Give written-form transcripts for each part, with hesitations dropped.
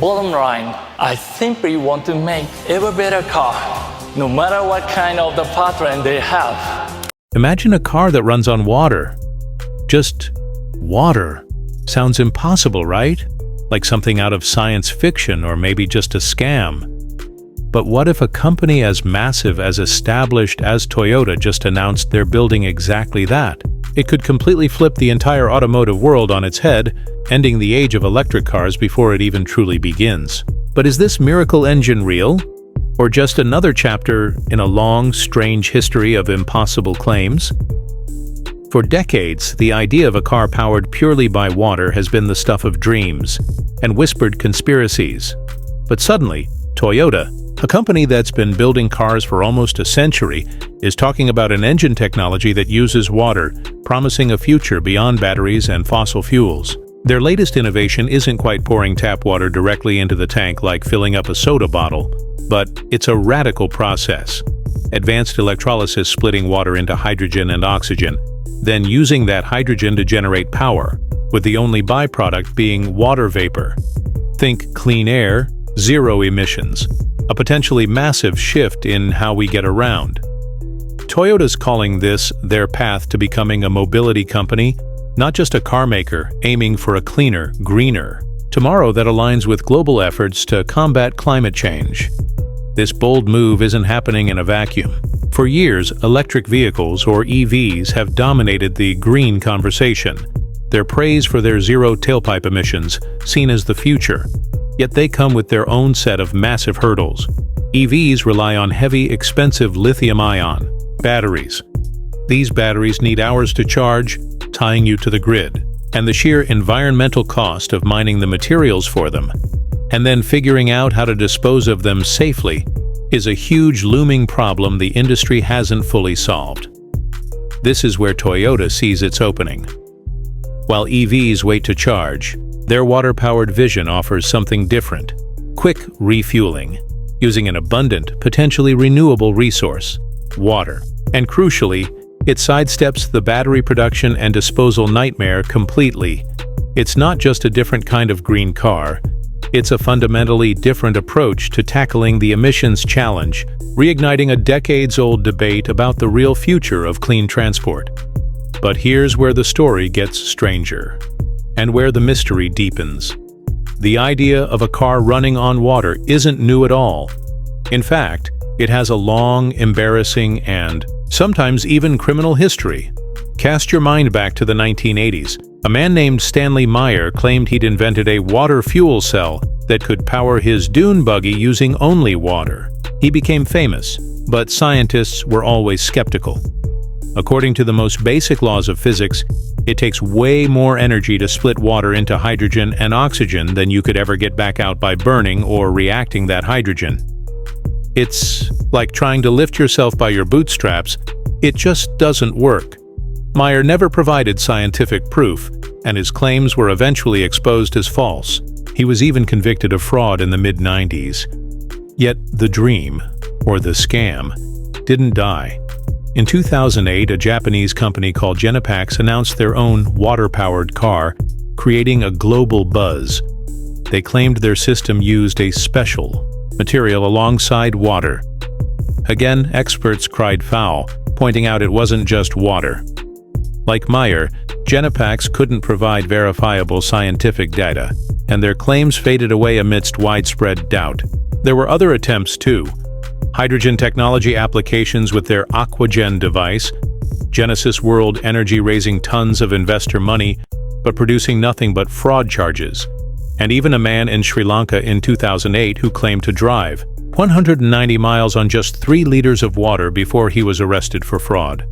bottom line, I simply want to make ever better car, no matter what kind of the powertrain they have. Imagine a car that runs on water. Just water. Sounds impossible, right? Like something out of science fiction or maybe just a scam. But what if a company as massive, as established as Toyota just announced they're building exactly that? It could completely flip the entire automotive world on its head, ending the age of electric cars before it even truly begins. But is this miracle engine real? Or just another chapter in a long, strange history of impossible claims? For decades, the idea of a car powered purely by water has been the stuff of dreams and whispered conspiracies. But suddenly, Toyota, a company that's been building cars for almost a century, is talking about an engine technology that uses water, promising a future beyond batteries and fossil fuels. Their latest innovation isn't quite pouring tap water directly into the tank like filling up a soda bottle, but it's a radical process. Advanced electrolysis splitting water into hydrogen and oxygen, then using that hydrogen to generate power, with the only byproduct being water vapor. Think clean air, zero emissions, a potentially massive shift in how we get around. Toyota's calling this their path to becoming a mobility company, not just a car maker aiming for a cleaner, greener tomorrow that aligns with global efforts to combat climate change. This bold move isn't happening in a vacuum. For years, electric vehicles, or EVs, have dominated the green conversation. They're praised for their zero tailpipe emissions, seen as the future. Yet they come with their own set of massive hurdles. EVs rely on heavy, expensive lithium-ion batteries. These batteries need hours to charge, tying you to the grid, and the sheer environmental cost of mining the materials for them, and then figuring out how to dispose of them safely, is a huge looming problem the industry hasn't fully solved. This is where Toyota sees its opening. While EVs wait to charge, their water-powered Vision offers something different: quick refueling, using an abundant, potentially renewable resource, water. And crucially, it sidesteps the battery production and disposal nightmare completely. It's not just a different kind of green car, it's a fundamentally different approach to tackling the emissions challenge, reigniting a decades-old debate about the real future of clean transport. But here's where the story gets stranger, and where the mystery deepens. The idea of a car running on water isn't new at all. In fact, it has a long, embarrassing, and sometimes even criminal history. Cast your mind back to the 1980s. A man named Stanley Meyer claimed he'd invented a water fuel cell that could power his dune buggy using only water. He became famous, but scientists were always skeptical. According to the most basic laws of physics, it takes way more energy to split water into hydrogen and oxygen than you could ever get back out by burning or reacting that hydrogen. It's like trying to lift yourself by your bootstraps. It just doesn't work. Meyer never provided scientific proof, and his claims were eventually exposed as false. He was even convicted of fraud in the mid-90s. Yet the dream, or the scam, didn't die. In 2008, a Japanese company called Genapax announced their own water-powered car, creating a global buzz. They claimed their system used a special material alongside water. Again, experts cried foul, pointing out it wasn't just water. Like Meyer, Genapax couldn't provide verifiable scientific data, and their claims faded away amidst widespread doubt. There were other attempts too. Hydrogen technology applications with their Aquagen device, Genesis World Energy raising tons of investor money, but producing nothing but fraud charges. And even a man in Sri Lanka in 2008 who claimed to drive 190 miles on just 3 liters of water before he was arrested for fraud.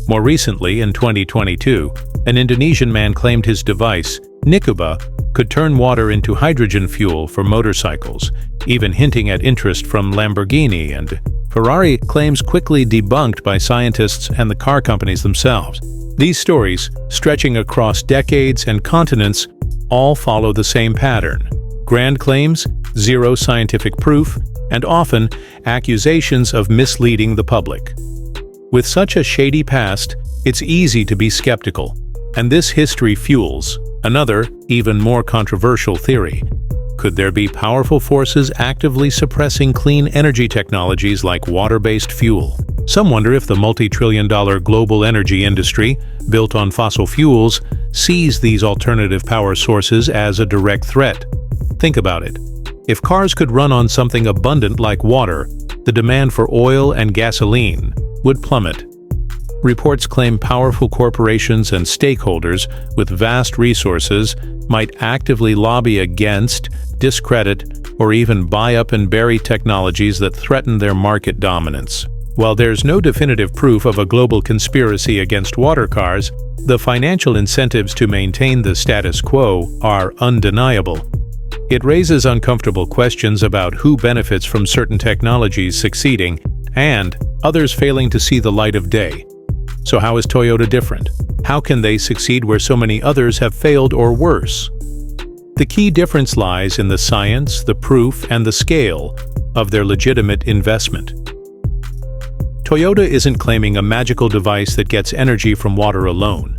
More recently, in 2022, an Indonesian man claimed his device, Nikuba, could turn water into hydrogen fuel for motorcycles, even hinting at interest from Lamborghini and Ferrari, claims quickly debunked by scientists and the car companies themselves. These stories, stretching across decades and continents, all follow the same pattern: grand claims, zero scientific proof, and often accusations of misleading the public. With such a shady past, it's easy to be skeptical, and this history fuels another, even more controversial theory. Could there be powerful forces actively suppressing clean energy technologies like water-based fuel? Some wonder if the multi-trillion-dollar global energy industry, built on fossil fuels, sees these alternative power sources as a direct threat. Think about it. If cars could run on something abundant like water, the demand for oil and gasoline would plummet. Reports claim powerful corporations and stakeholders with vast resources might actively lobby against, discredit, or even buy up and bury technologies that threaten their market dominance. While there's no definitive proof of a global conspiracy against water cars, the financial incentives to maintain the status quo are undeniable. It raises uncomfortable questions about who benefits from certain technologies succeeding and others failing to see the light of day. So how is Toyota different? How can they succeed where so many others have failed or worse? The key difference lies in the science, the proof, and the scale of their legitimate investment. Toyota isn't claiming a magical device that gets energy from water alone.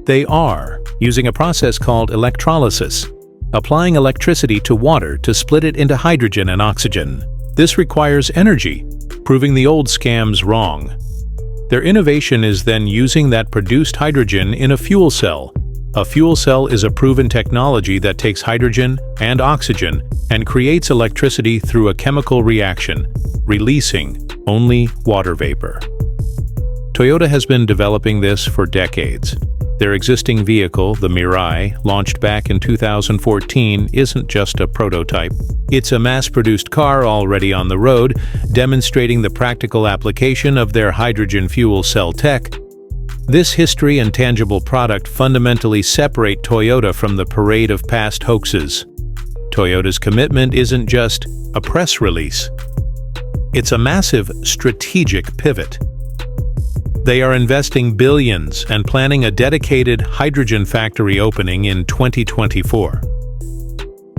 They are using a process called electrolysis, applying electricity to water to split it into hydrogen and oxygen. This requires energy, proving the old scams wrong. Their innovation is then using that produced hydrogen in a fuel cell. A fuel cell is a proven technology that takes hydrogen and oxygen and creates electricity through a chemical reaction, releasing only water vapor. Toyota has been developing this for decades. Their existing vehicle, the Mirai, launched back in 2014, isn't just a prototype. It's a mass-produced car already on the road, demonstrating the practical application of their hydrogen fuel cell tech. This history and tangible product fundamentally separate Toyota from the parade of past hoaxes. Toyota's commitment isn't just a press release. It's a massive strategic pivot. They are investing billions and planning a dedicated hydrogen factory opening in 2024.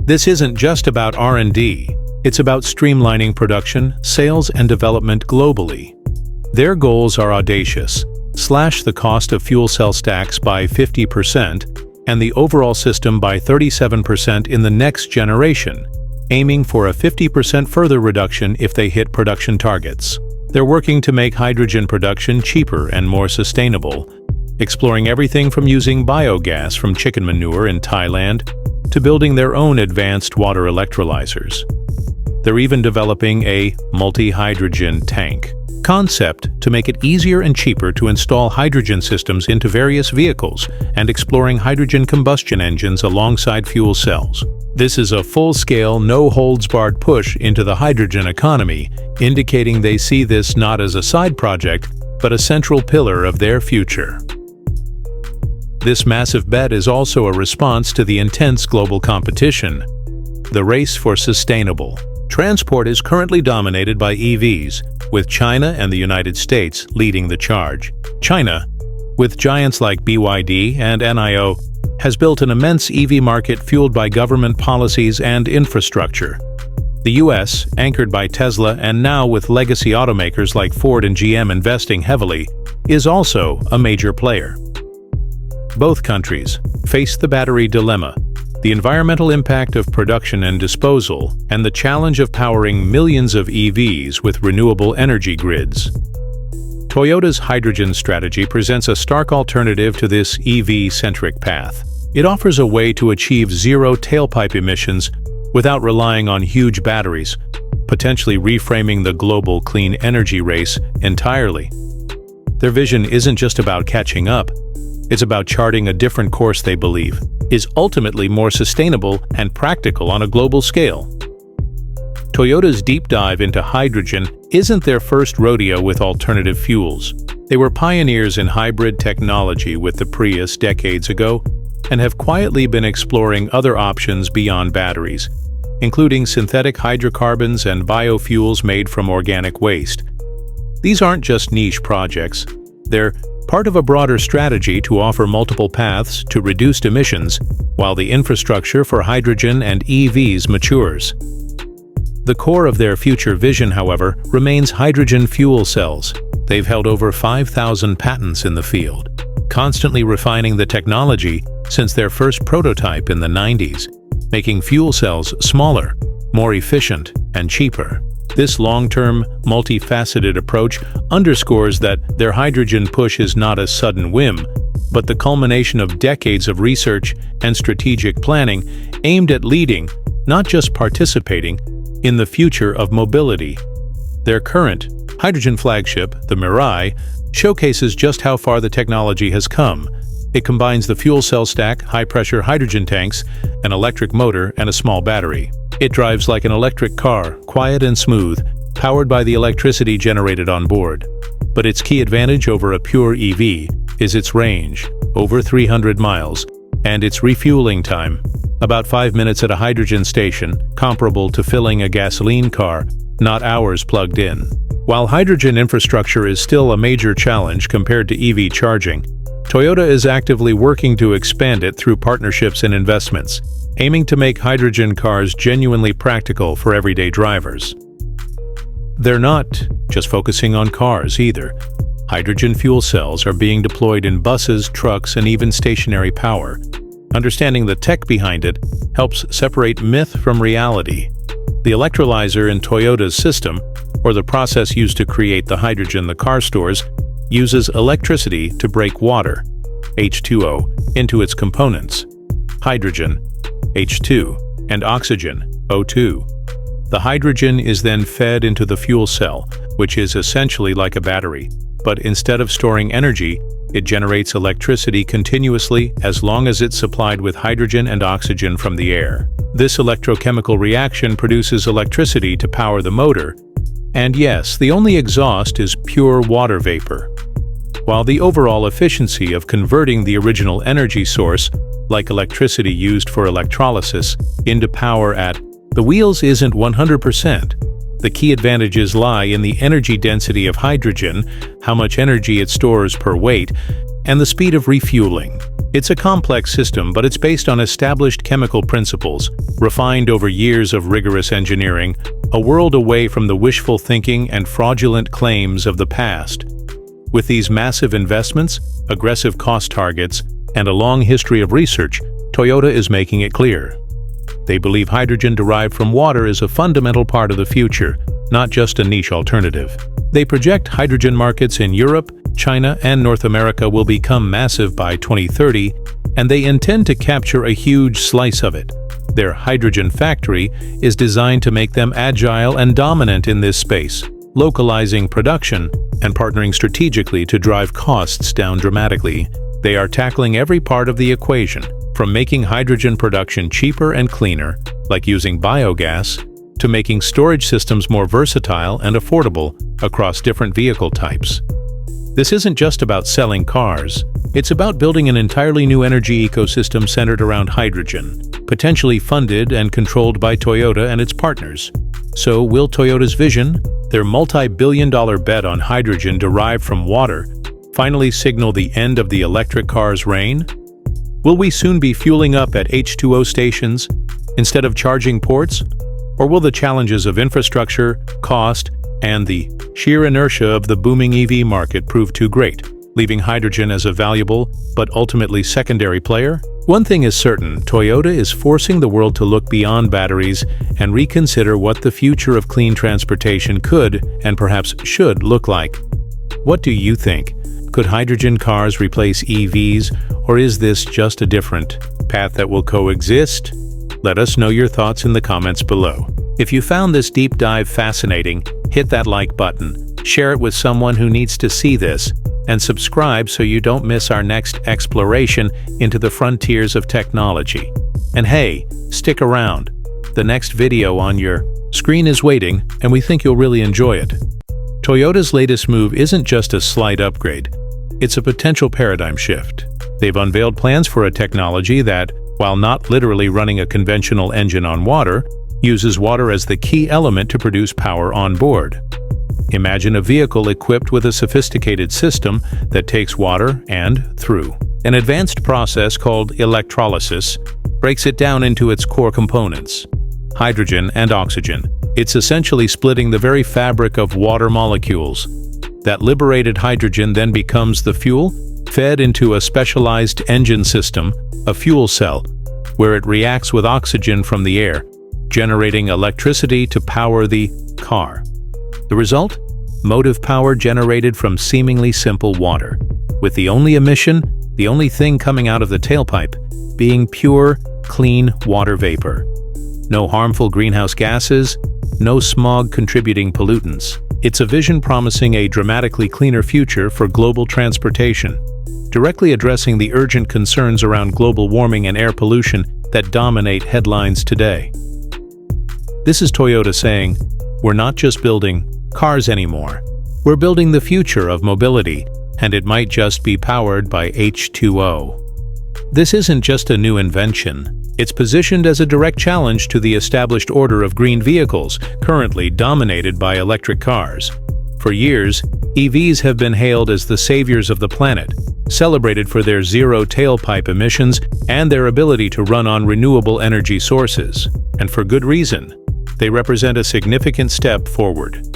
This isn't just about R&D, it's about streamlining production, sales, and development globally. Their goals are audacious: slash the cost of fuel cell stacks by 50% and the overall system by 37% in the next generation, aiming for a 50% further reduction if they hit production targets. They're working to make hydrogen production cheaper and more sustainable, exploring everything from using biogas from chicken manure in Thailand to building their own advanced water electrolyzers. They're even developing a multi-hydrogen tank concept to make it easier and cheaper to install hydrogen systems into various vehicles and exploring hydrogen combustion engines alongside fuel cells. This is a full-scale, no-holds-barred push into the hydrogen economy, indicating they see this not as a side project, but a central pillar of their future. This massive bet is also a response to the intense global competition. The race for sustainable transport is currently dominated by EVs, with China and the United States leading the charge. China, with giants like BYD and NIO, has built an immense EV market fueled by government policies and infrastructure. The US, anchored by Tesla and now with legacy automakers like Ford and GM investing heavily, is also a major player. Both countries face the battery dilemma, the environmental impact of production and disposal, and the challenge of powering millions of EVs with renewable energy grids. Toyota's hydrogen strategy presents a stark alternative to this EV-centric path. It offers a way to achieve zero tailpipe emissions without relying on huge batteries, potentially reframing the global clean energy race entirely. Their vision isn't just about catching up, it's about charting a different course they believe is ultimately more sustainable and practical on a global scale. Toyota's deep dive into hydrogen isn't their first rodeo with alternative fuels. They were pioneers in hybrid technology with the Prius decades ago and have quietly been exploring other options beyond batteries, including synthetic hydrocarbons and biofuels made from organic waste. These aren't just niche projects, they're part of a broader strategy to offer multiple paths to reduced emissions while the infrastructure for hydrogen and EVs matures. The core of their future vision, however, remains hydrogen fuel cells. They've held over 5,000 patents in the field, constantly refining the technology since their first prototype in the 90s. making fuel cells smaller, more efficient, and cheaper. This long-term, multifaceted approach underscores that their hydrogen push is not a sudden whim, but the culmination of decades of research and strategic planning aimed at leading, not just participating, in the future of mobility. Their current hydrogen flagship, the Mirai, showcases just how far the technology has come. It combines the fuel cell stack, high-pressure hydrogen tanks, an electric motor, and a small battery. It drives like an electric car, quiet and smooth, powered by the electricity generated on board. But its key advantage over a pure EV is its range, over 300 miles, and its refueling time, about 5 minutes at a hydrogen station, comparable to filling a gasoline car, not hours plugged in. While hydrogen infrastructure is still a major challenge compared to EV charging, Toyota is actively working to expand it through partnerships and investments, aiming to make hydrogen cars genuinely practical for everyday drivers. They're not just focusing on cars either. Hydrogen fuel cells are being deployed in buses, trucks, and even stationary power. Understanding the tech behind it helps separate myth from reality. The electrolyzer in Toyota's system, or the process used to create the hydrogen the car stores, uses electricity to break water, H2O, into its components, hydrogen, H2, and oxygen, O2. The hydrogen is then fed into the fuel cell, which is essentially like a battery, but instead of storing energy, it generates electricity continuously as long as it's supplied with hydrogen and oxygen from the air. This electrochemical reaction produces electricity to power the motor, and yes, the only exhaust is pure water vapor. While the overall efficiency of converting the original energy source, like electricity used for electrolysis, into power at the wheels isn't 100%. The key advantages lie in the energy density of hydrogen, how much energy it stores per weight, and the speed of refueling. It's a complex system, but it's based on established chemical principles, refined over years of rigorous engineering, a world away from the wishful thinking and fraudulent claims of the past. With these massive investments, aggressive cost targets, and a long history of research, Toyota is making it clear. They believe hydrogen derived from water is a fundamental part of the future, not just a niche alternative. They project hydrogen markets in Europe, China, and North America will become massive by 2030, and they intend to capture a huge slice of it. Their hydrogen factory is designed to make them agile and dominant in this space, localizing production and partnering strategically to drive costs down dramatically. They are tackling every part of the equation, from making hydrogen production cheaper and cleaner, like using biogas, to making storage systems more versatile and affordable across different vehicle types. This isn't just about selling cars, it's about building an entirely new energy ecosystem centered around hydrogen, potentially funded and controlled by Toyota and its partners. So, will Toyota's vision, their multi-billion-dollar bet on hydrogen derived from water, finally signal the end of the electric car's reign? Will we soon be fueling up at H2O stations instead of charging ports? Or will the challenges of infrastructure, cost, and the sheer inertia of the booming EV market prove too great, leaving hydrogen as a valuable but ultimately secondary player? One thing is certain, Toyota is forcing the world to look beyond batteries and reconsider what the future of clean transportation could and perhaps should look like. What do you think? Could hydrogen cars replace EVs, or is this just a different path that will coexist? Let us know your thoughts in the comments below. If you found this deep dive fascinating, hit that like button, share it with someone who needs to see this, and subscribe so you don't miss our next exploration into the frontiers of technology. And hey, stick around. The next video on your screen is waiting, and we think you'll really enjoy it. Toyota's latest move isn't just a slight upgrade, it's a potential paradigm shift. They've unveiled plans for a technology that, while not literally running a conventional engine on water, uses water as the key element to produce power on board. Imagine a vehicle equipped with a sophisticated system that takes water and, through an advanced process called electrolysis, breaks it down into its core components, hydrogen and oxygen. It's essentially splitting the very fabric of water molecules. That liberated hydrogen then becomes the fuel, fed into a specialized engine system, a fuel cell, where it reacts with oxygen from the air, generating electricity to power the car. The result? Motive power generated from seemingly simple water, with the only emission, the only thing coming out of the tailpipe, being pure, clean water vapor. No harmful greenhouse gases, no smog-contributing pollutants. It's a vision promising a dramatically cleaner future for global transportation, directly addressing the urgent concerns around global warming and air pollution that dominate headlines today. This is Toyota saying, we're not just building cars anymore. We're building the future of mobility, and it might just be powered by H2O. This isn't just a new invention. It's positioned as a direct challenge to the established order of green vehicles, currently dominated by electric cars. For years, EVs have been hailed as the saviors of the planet, celebrated for their zero tailpipe emissions and their ability to run on renewable energy sources. And for good reason. They represent a significant step forward.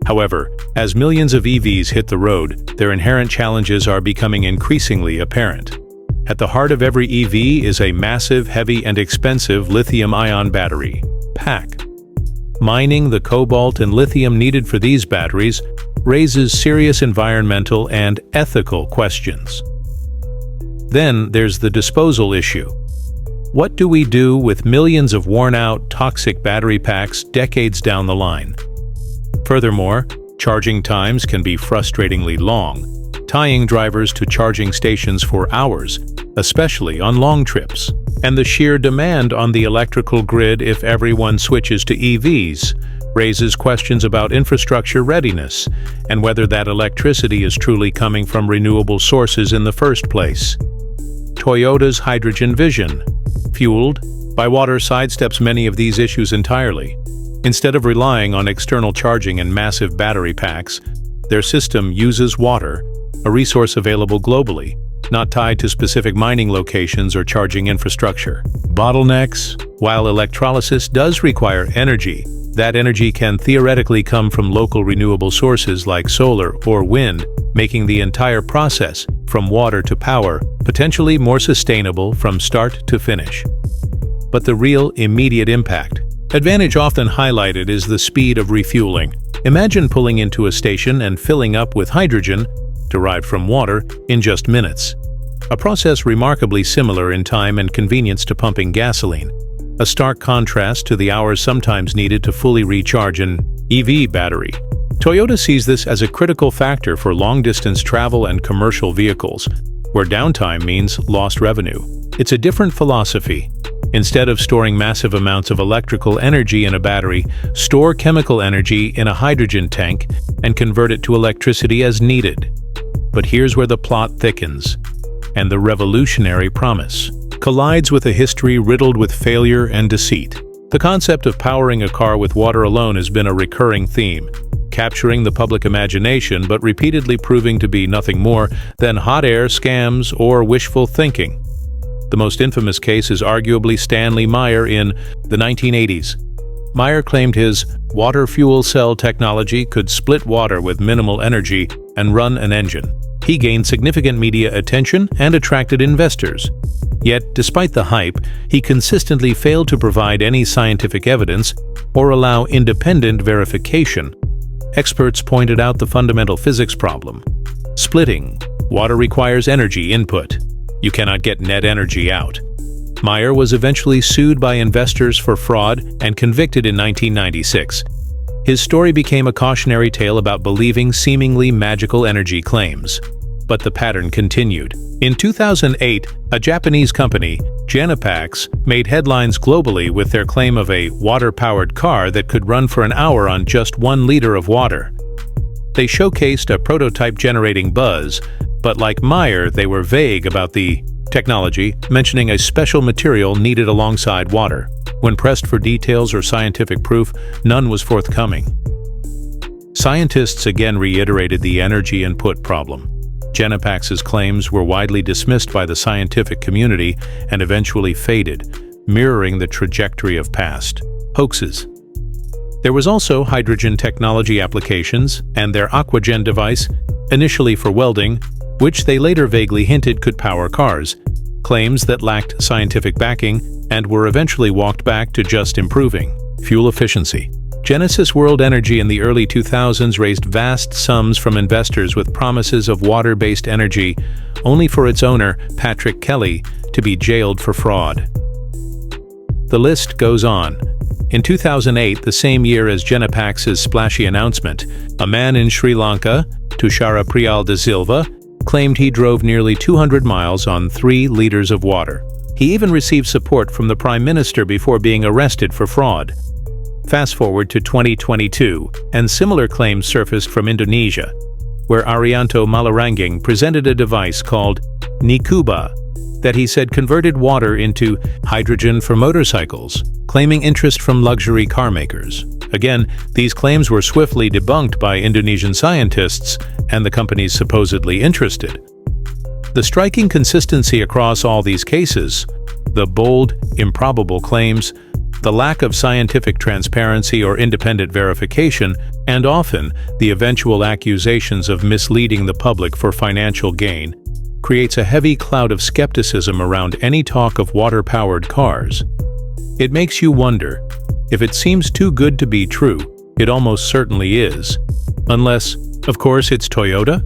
However, as millions of EVs hit the road, their inherent challenges are becoming increasingly apparent. At the heart of every EV is a massive, heavy, and expensive lithium-ion battery pack. Mining the cobalt and lithium needed for these batteries raises serious environmental and ethical questions. Then there's the disposal issue. What do we do with millions of worn-out, toxic battery packs decades down the line? Furthermore, charging times can be frustratingly long, tying drivers to charging stations for hours, especially on long trips. And the sheer demand on the electrical grid if everyone switches to EVs raises questions about infrastructure readiness and whether that electricity is truly coming from renewable sources in the first place. Toyota's hydrogen vision, fueled by water, sidesteps many of these issues entirely. Instead of relying on external charging and massive battery packs, their system uses water, a resource available globally, not tied to specific mining locations or charging infrastructure. Bottlenecks: while electrolysis does require energy, that energy can theoretically come from local renewable sources like solar or wind, making the entire process, from water to power, potentially more sustainable from start to finish. But the real, immediate impact, advantage often highlighted, is the speed of refueling. Imagine pulling into a station and filling up with hydrogen, derived from water, in just minutes. A process remarkably similar in time and convenience to pumping gasoline. A stark contrast to the hours sometimes needed to fully recharge an EV battery. Toyota sees this as a critical factor for long-distance travel and commercial vehicles, where downtime means lost revenue. It's a different philosophy. Instead of storing massive amounts of electrical energy in a battery, store chemical energy in a hydrogen tank and convert it to electricity as needed. But here's where the plot thickens, and the revolutionary promise collides with a history riddled with failure and deceit. The concept of powering a car with water alone has been a recurring theme, capturing the public imagination but repeatedly proving to be nothing more than hot air scams or wishful thinking. The most infamous case is arguably Stanley Meyer in the 1980s. Meyer claimed his water fuel cell technology could split water with minimal energy and run an engine. He gained significant media attention and attracted investors. Yet, despite the hype, he consistently failed to provide any scientific evidence or allow independent verification. Experts pointed out the fundamental physics problem. Splitting. Water requires energy input. You cannot get net energy out. Meyer was eventually sued by investors for fraud and convicted in 1996. His story became a cautionary tale about believing seemingly magical energy claims. But the pattern continued. In 2008, a Japanese company, Genapax, made headlines globally with their claim of a water-powered car that could run for an hour on just 1 liter of water. They showcased a prototype generating buzz, but like Meyer, they were vague about the technology, mentioning a special material needed alongside water. When pressed for details or scientific proof, none was forthcoming. Scientists again reiterated the energy input problem. Genapax's claims were widely dismissed by the scientific community and eventually faded, mirroring the trajectory of past hoaxes. There was also hydrogen technology applications and their Aquagen device, initially for welding, which they later vaguely hinted could power cars. Claims that lacked scientific backing and were eventually walked back to just improving fuel efficiency. Genesis World Energy in the early 2000s raised vast sums from investors with promises of water-based energy, only for its owner, Patrick Kelly, to be jailed for fraud. The list goes on. In 2008, the same year as Genepax's splashy announcement, a man in Sri Lanka, Tushara Priyal de Silva, claimed he drove nearly 200 miles on 3 liters of water. He even received support from the Prime Minister before being arrested for fraud. Fast forward to 2022, and similar claims surfaced from Indonesia, where Arianto Malaranging presented a device called Nikuba that he said converted water into hydrogen for motorcycles, claiming interest from luxury car makers. Again, these claims were swiftly debunked by Indonesian scientists and the companies supposedly interested. The striking consistency across all these cases, the bold, improbable claims, the lack of scientific transparency or independent verification, and often the eventual accusations of misleading the public for financial gain, creates a heavy cloud of skepticism around any talk of water-powered cars. It makes you wonder, if it seems too good to be true, it almost certainly is. Unless, of course, it's Toyota?